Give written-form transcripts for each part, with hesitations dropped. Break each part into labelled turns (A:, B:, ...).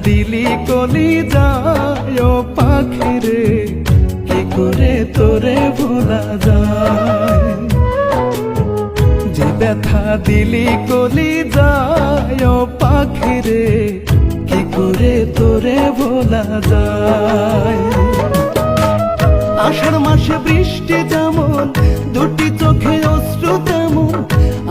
A: দিলি কলি যায় পাখি রে, কি করে তোরে ভোলা যায়। যে ব্যথা দিলি কলি যায় পাখি রে, কি করে তোরে ভোলা যায়। আষাঢ় মাসে বৃষ্টি যেমন দুটি চোখে অশ্রু তেমন,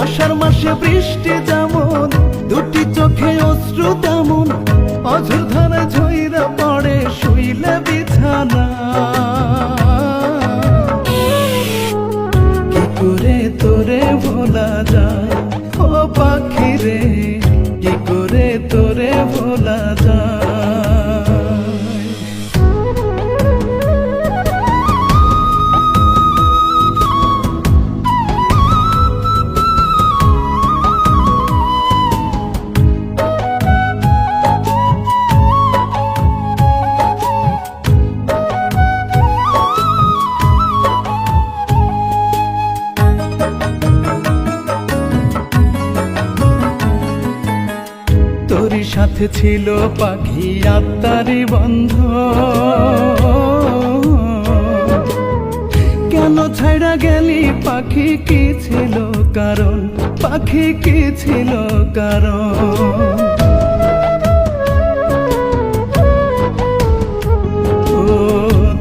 A: আষাঢ় মাসে বৃষ্টি যেমন দুটি চোখে অশ্রু তেমন, অঝোর ধারে ঝইরা পড়ে শুইলে বিছানা। কি করে তোরে ভোলা যায় ও পাখি রে, কি করে তোরে ভোলা যায়। তোরই সাথে ছিল পাখি আত্মারি বন্ধ, কেন ছাইড়া গেলি পাখি, কি ছিল কারণ, পাখি কি ছিল কারণ। ও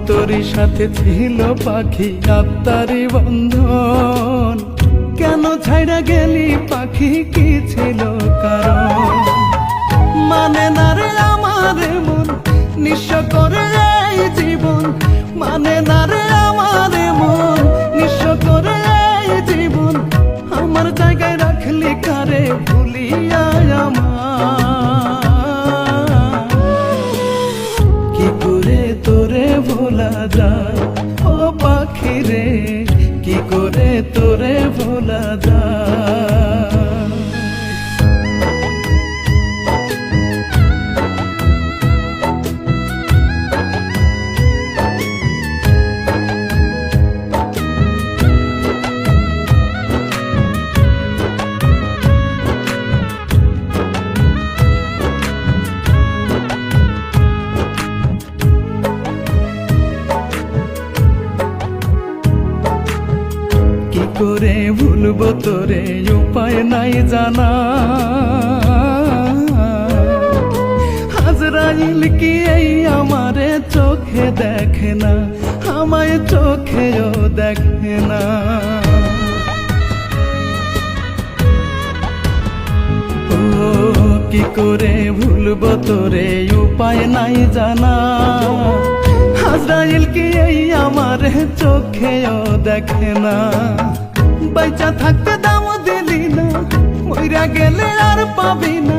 A: তোরই সাথে ছিল পাখি আত্মারি বন্ধন, কেন ছাইড়া গেলি পাখি, কি ছিল কারণ। মানে না রে আমার মন নিঃস্ব করে এই জীবন, মানে না রে আমার মন নিঃস্ব করে এই জীবন। আমার জায়গায় রাখলি কারে ভুলিয়া আমার, কি করে তোরে ভোলা যায় ও পাখি রে, কি করে তোরে ভোলা যায়। কি করে ভুলবো তোরে উপায় নাই জানা, আজরাইল কি এই আমারে চোখে দেখে না, আমায় চোখেও দেখে না। ও কি করে ভুলবো তোরে উপায় নাই জানা, আজরাইল কি এই আমারে চোখেও দেখে না। বাইচা থাকতে দাম দিলি না, মইরা গেলে আর পাবি না।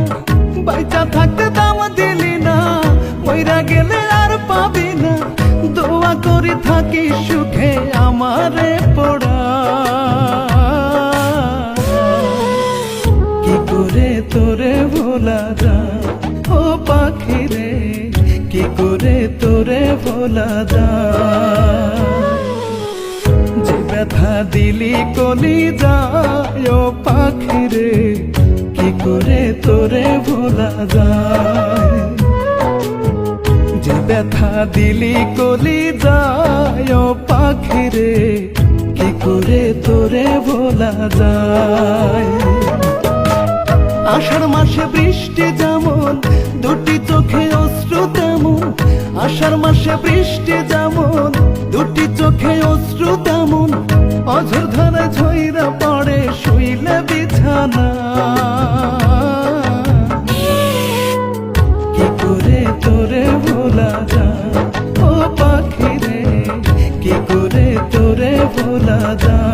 A: বাইচা থাকতে দাম দিলি না, মইরা গেলে আর পাবি না। দোয়া করি থাকি সুখে আমারে পড়া, কি করে তোরে ভোলা যায় ও পাখি রে, কি করে তোরে ভোলা যায়। যে ব্যথা দিলি কলি যায় ও পাখি রে, কি করে তোরে ভোলা যায়। যে ব্যথা দিলি কলি যায় ও পাখি রে, কি করে তোরে ভোলা যায়। আষাঢ় মাসে বৃষ্টি যেমন দুটি চোখে অশ্রু তেমন, আষাঢ় মাসে বৃষ্টি যেমন দুটি চোখে অশ্রু তেমন, অঝোর ধারে ঝইরা পড়ে শুইলে বিছানা। কি করে তোরে ভোলা যায় ও পাখি রে, কি করে তোরে ভোলা যায়।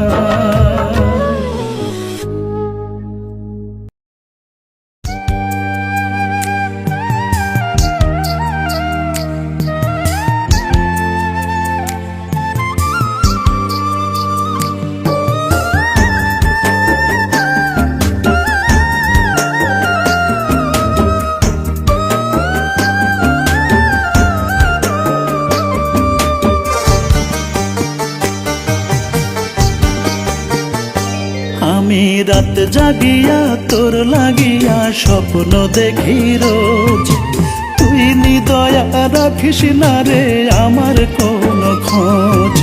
A: আমি রাত জাগিয়া তোর লাগিয়া স্বপ্ন দেখি রোজ, তুই নিদয়া রাখিস না রে আমার কোনো খোঁজ।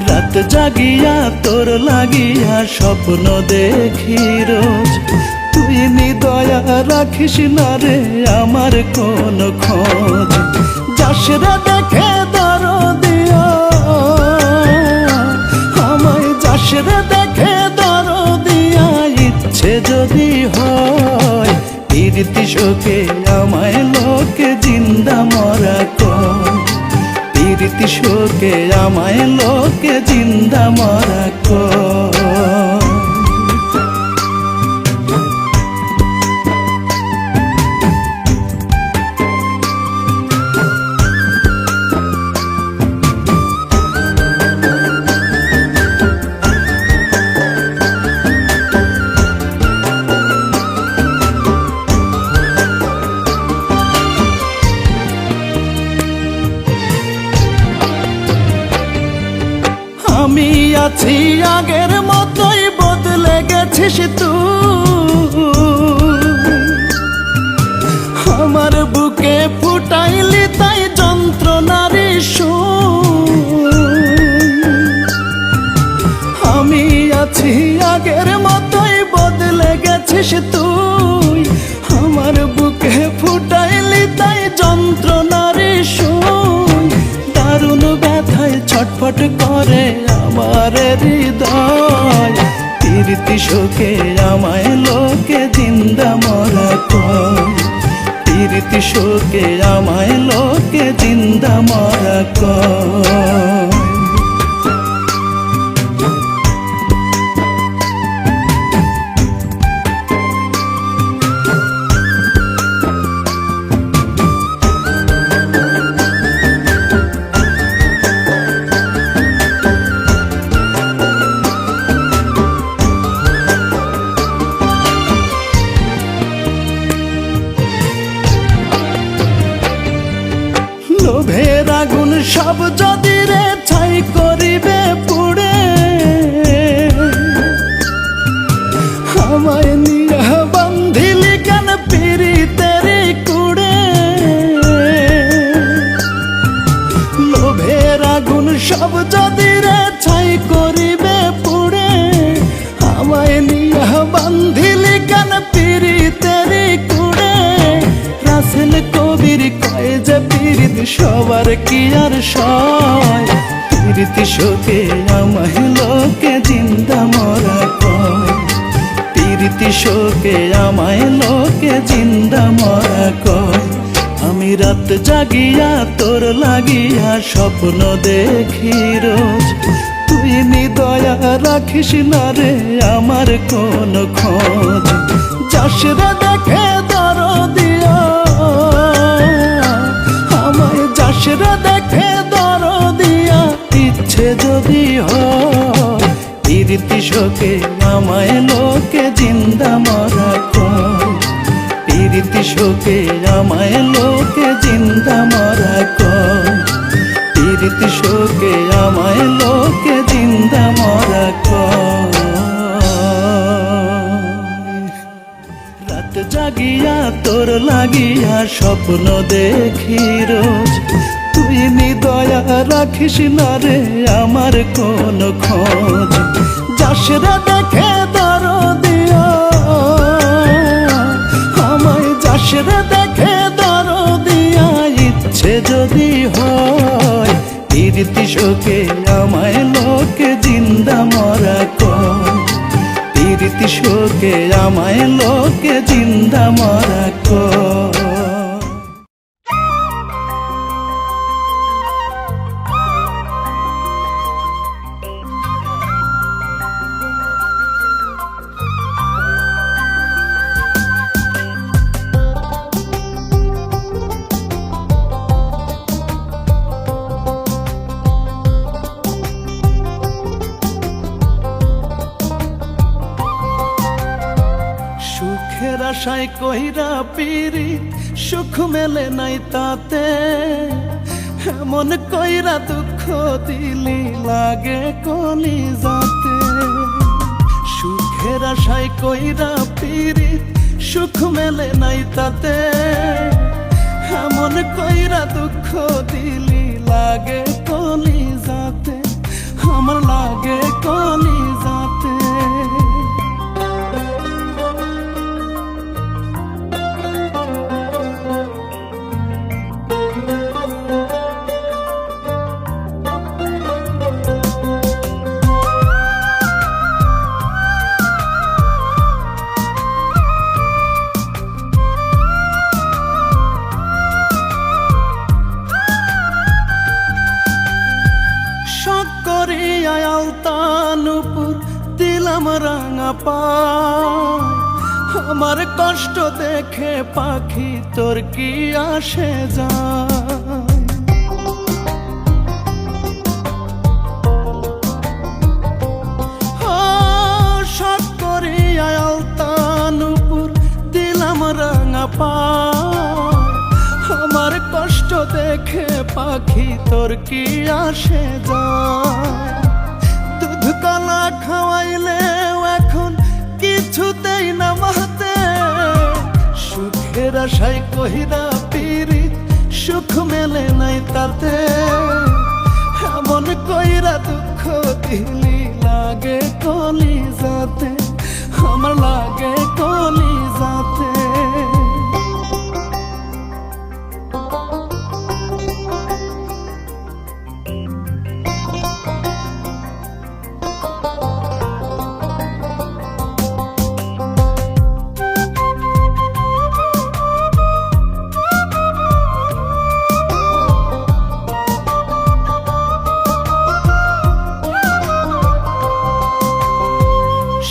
A: রাত জাগিয়া তোর লাগিয়া স্বপ্ন দেখি রোজ। তুই নিদয়া রাখিস না রে আমার কোনো খোঁজ। যাস রে দেখে দরদিয়া আমায়, যাস রে দেখে দরদিয়া। ইচ্ছে যদি হয় প্রীতি শোকে আমায় লোকে জিন্দা মরা কয়। প্রীতি শোকে আমায় লোকে জিন্দা মরা কয়। আমি আছি আগের মতোই, বদলে গেছিস তুই। আমার বুকে ফুটাইলি তাই যন্ত্রণার সুর। আমি আছি আগের মতোই, বদলে গেছিস তুই। আমার বুকে ফুটাইলি তাই যন্ত্রণার সুর। দারুণ ব্যথায় ছটফট করে আমার হৃদয়। প্রীতি শোকে আমায় লোকে জিন্দা মরা কয়। প্রীতি শোকে আমায় লোকে জিন্দা মরা কয়। লোভের আগুন সব যদি রে ছাই করিবে পুড়ে। আমায় নিয়ে বান্ধিলি কেন পীড়িতের কুড়ে। লোভের আগুন সব যদি রে ছাই করিবে পুড়ে। আমায় নিয়ে বান্ধিলি কেন পীড়িতের কুড়ে। রাসেল কবির কয় যে পীড়িত সবার কি আর সয়। প্রীতি শোকে আমায় লোকে জিন্দা মরা কয়। প্রীতি শোকে আমায় লোকে জিন্দা মরা কয়। আমি রাত জাগিয়া তোর লাগিয়া স্বপ্ন দেখি রোজ। তুই নিদয়া রাখিস না রে আমার কোনো খোঁজ। যাস রে দেখে দরদিয়া আমায়, যাস রে দেখে দরদিয়া। ইচ্ছে যদি হয় প্রীতি শোকে আমায় লোকে জিন্দা মরা কয়। প্রীতি শোকে আমায় লোকে জিন্দা মরা কয়। প্রীতি শোকে আমায় লোকে জিন্দা মরা কয়। রাত জাগিয়া তোর লাগিয়া স্বপ্ন দেখি রোজ। তুই নিদয়া রাখিস না রে আমার কোনো খোঁজ। যাস রে দেখে দরদিয়া আমায়, যাস রে দেখে দরদিয়া। ইচ্ছে যদি হয় প্রীতি শোকে আমায় লোকে জিন্দা মরা কয়। প্রীতি শোকে আমায় লোকে জিন্দা মরা কয়। সুখের আশায় কইরা পীড়িত, সুখ মেলে নাই তাতে। এমন কইরা দুঃখ দিলি লাগে কলিজাতে। সুখের আশায় কইরা পীড়িত, সুখ মেলে নাই তাতে। এমন কইরা দুঃখ দিলি লাগে কলিজাতে, আমার লাগে কলিজাতে। আলতানুপুর দিলাম রাঙা পায়, আমার কষ্ট দেখে পাখি তোর কি আসে যায়। শখ করিয়া আলতানুপুর দিলাম রাঙা পায়, আমার কষ্ট দেখে পাখি তোর কি আসে যায়। দুধ কলা খাওয়াইলেও এখন কিছুতেই না মাতে, সুখের আশায় কহিরা পিরিত সুখ মেলে নাই তাতে। এমন কইরা দুঃখ দিলি লাগে কলিজাতে, আমার লাগে কলিজাতে।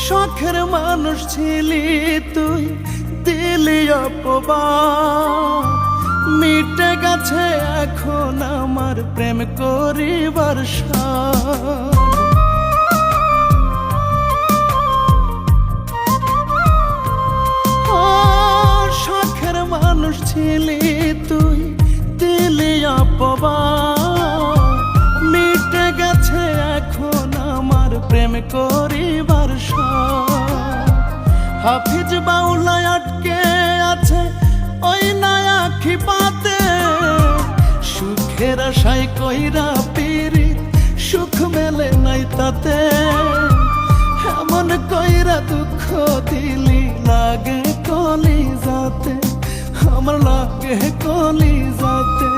A: শখের মানুষ ছিলি তুই দিলি অপবাদ, মিটে গেছে এখন আমার প্রেম করিবার সাধ। শখের মানুষ ছিলি তুই দিলি অপবাদ, মিটে গেছে এখন আমার প্রেম করিবার সাধ। হাফিজ বাউলায় আটকে আছে ওই নয়া খিপাতে, সুখের আশায় কইরা পিরিত সুখ মেলে নাই তাতে। এমন কইরা দুঃখ দিলি লাগে কলিজাতে, আমার লাগে কলিজাতে।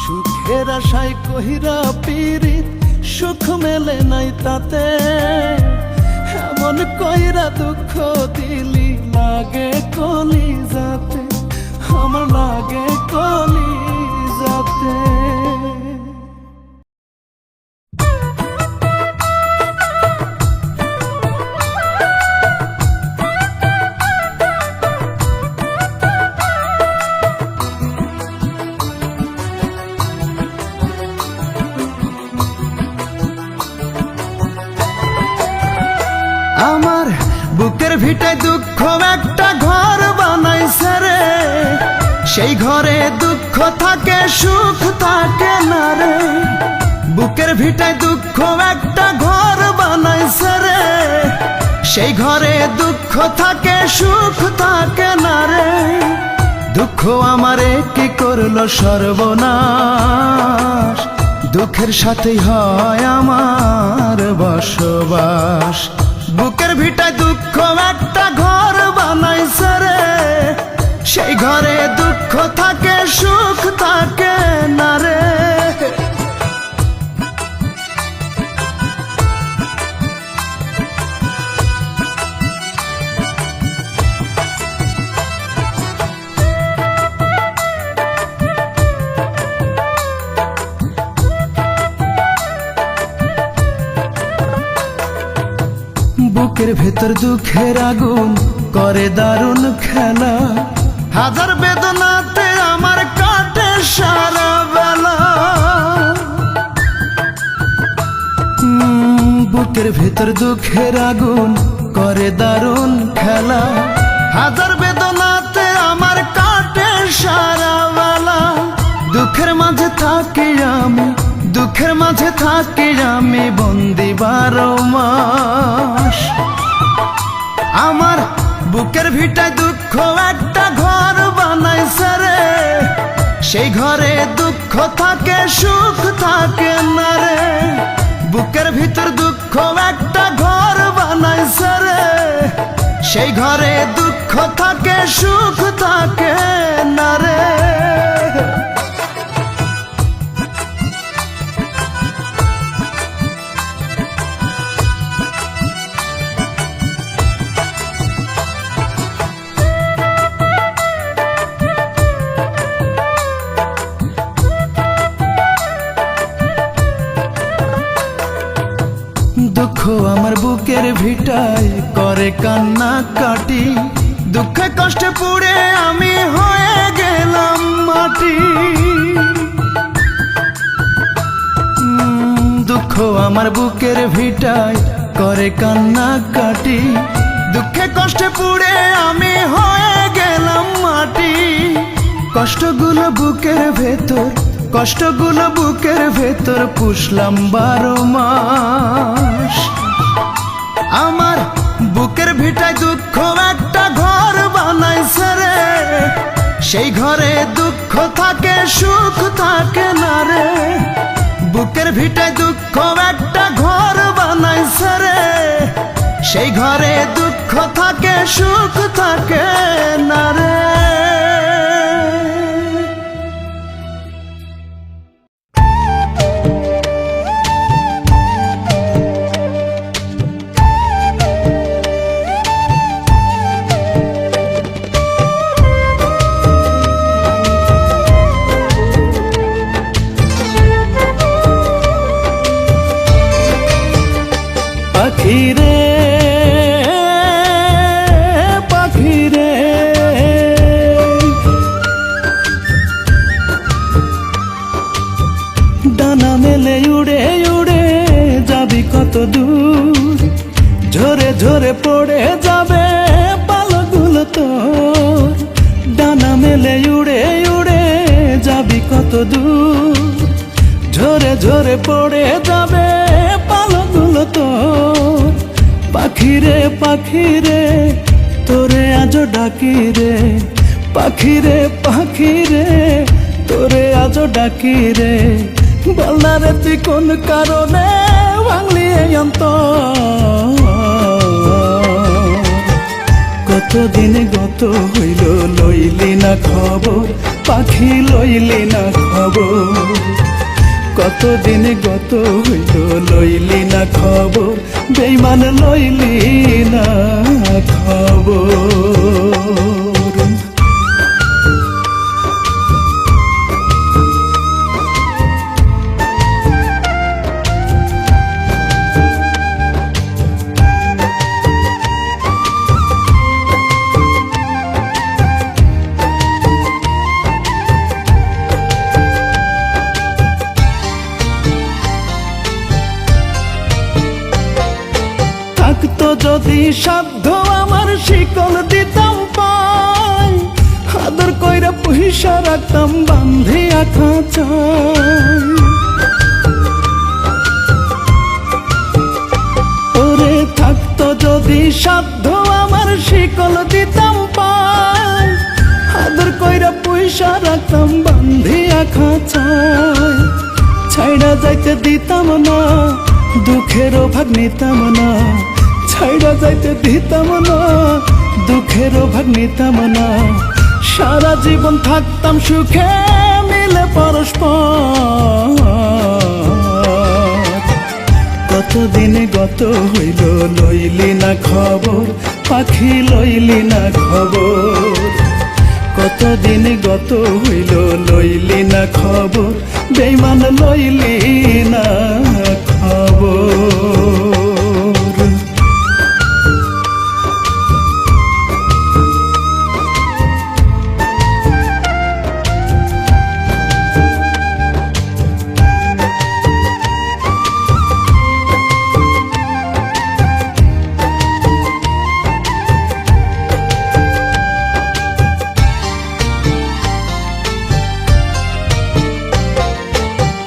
A: সুখের আশায় কইরা পিরিত সুখ মেলে নাই তাতে। এমন কইরা দুঃখ দিলি লাগে কলিজাতে, আমার লাগে কলিজাতে। আমার বুকের ভিটায় দুঃখ একটা ঘর বানাইছে রে, সেই ঘরে দুঃখ থাকে সুখ থাকে না রে। বুকের ভিটায় দুঃখ একটা ঘর বানাইছে রে, সেই ঘরে দুঃখ থাকে সুখ থাকে না রে। দুঃখ আমারে কি করলো সর্বনাশ, দুঃখের সাথেই হয় আমার বসবাস। বুকের ভিটায় দুঃখ একটা ঘর বানাইছে রে, সেই ঘরে দুঃখ থাকে সুখ থাকে না রে। বুকের ভেতর দুঃখের আগুন করে দারুণ খেলা, হাজার বেদনাতে আমার কাটে সারা বেলা। বুকের ভেতর দুঃখের আগুন করে দারুণ খেলা, হাজার বেদনাতে আমার কাটে সারা বেলা। দুঃখের মাঝে থাকি আমি, দুঃখের মাঝে থাকি আমি বন্দি 12 মাস। আমার বুকের ভিটায় দুঃখ একটা ঘর বানাইছে রে, সেই ঘরে দুঃখ থাকে সুখ থাকে না রে। বুকের ভিতর দুঃখ একটা ঘর বানাইছে রে, সেই ঘরে দুঃখ থাকে সুখ থাকে না রে। দুঃখ আমার বুকের ভিটায় করে কান্না কাটি, দুঃখে কষ্টে পুড়ে আমি হয়ে গেলাম মাটি। দুঃখ আমার বুকের ভিটায় করে কান্না কাটি, দুঃখে কষ্টে পুড়ে আমি হয়ে গেলাম মাটি। কষ্টগুলো বুকের ভেতর, কষ্টগুলো বুকের ভেতর পুষলাম 12 মাস। আমার বুকের ভিটায় দুঃখ একটা ঘর বানাইছে রে, সেই ঘরে দুঃখ থাকে সুখ থাকে না রে। বুকের ভিটায় দুঃখ একটা ঘর বানাইছে রে, সেই ঘরে দুঃখ থাকে সুখ থাকে না রে। পাখিরে পাখিরে ডানা মেলে উড়ে উড়ে যাবি কত দূর, ঝরে ঝরে পড়ে যাবে পালকগুলো তোর। ডানা মেলে উড়ে উড়ে যাবি কত দূর, ঝরে ঝরে পড়ে যাবে পালকগুলো তোর। পাখিরে পাখিরে তোরে আজো ডাকি রে, পাখিরে পাখিরে তোরে আজো ডাকি রে। বলনা রে তুই কোন কারণে ভাঙলি এই অন্তর। কতদিন গত হইল লইলি না খবর, পাখি লইলি না খবর। কতদিন গত হইল লইলি না খবর, বেঈমান লইলি না খবর। থাকতো যদি সাধ্য আমার শিকল দিতাম পাই, আদর কইরা পয়সা রাখতাম বান্ধিয়া খাঁচায়। ওরে থাকতো যদি সাধ্য আমার শিকল দিতাম পাই, আদর কইরা পয়সা রাখতাম বান্ধিয়া খাঁচায়। ছাইড়া যাইতে দিতাম না, দুঃখেরও ভাগ নিতাম না। ছাইড়া যাইতে দিতাম না, দুঃখেরও ভাগ নিতাম না। সারা জীবন থাকতাম সুখে মিলে পরস্পর। কতদিন গত হইল লইলি না খবর, পাখি লইলি না খবর। কতদিন গত হইল লইলি না খবর, বেঈমান লইলি না খবর।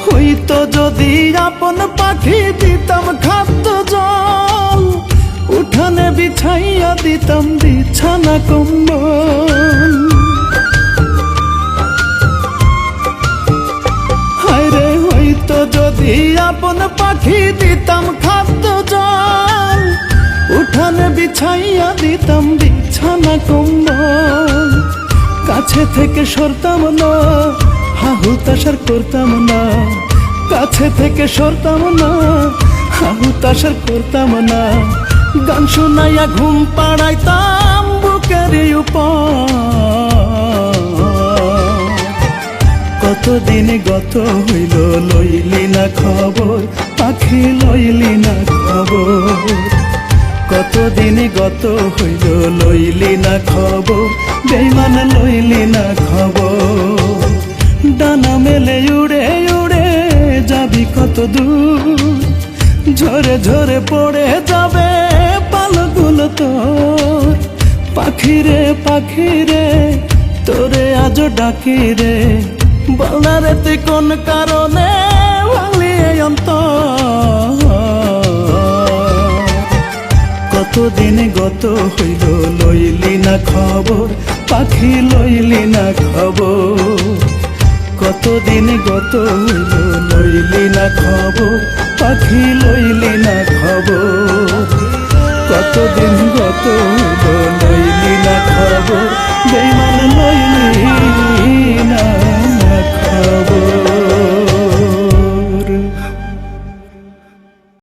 A: হইতো যদি আপন পাখি দিতাম খাদ্য জল, উঠানে বিছাইয়া দিতাম বিছানা কম্বল। হায়রে হইতো যদি আপন পাখি দিতাম খাদ্য জল, উঠানে বিছাইয়া দিতাম বিছানা কম্বল। কাছে থেকে সরতাম না, হাহুতাশার করতাম না, কাছে থেকে সরতাম না, হাহুতাশার করতাম না। গান শোনাইয়া ঘুম পাড়াইতাম বুকের উপর। কতদিন গত হইল লইলি না খবর, পাখি লইলি না খবর। কতদিন গত হইল লইলি না খবর, বেইমান লইলি না খবর। ডানা মেলে উড়ে উড়ে যাবি কত দূর, ঝরে ঝরে পড়ে যাবে পালগুলো তোর। পাখিরে পাখিরে তোরে আজ ডাকি রে, বলনা রে তুই কোন কারণে ভাঙলি এই অন্তর। কতদিন গত হইল লইলি না খবর, পাখি লইলি না খবর। কতদিন গত হইল লইলি না খবর, পাখি লইলি না খবর। কতদিন গত হইল লইলি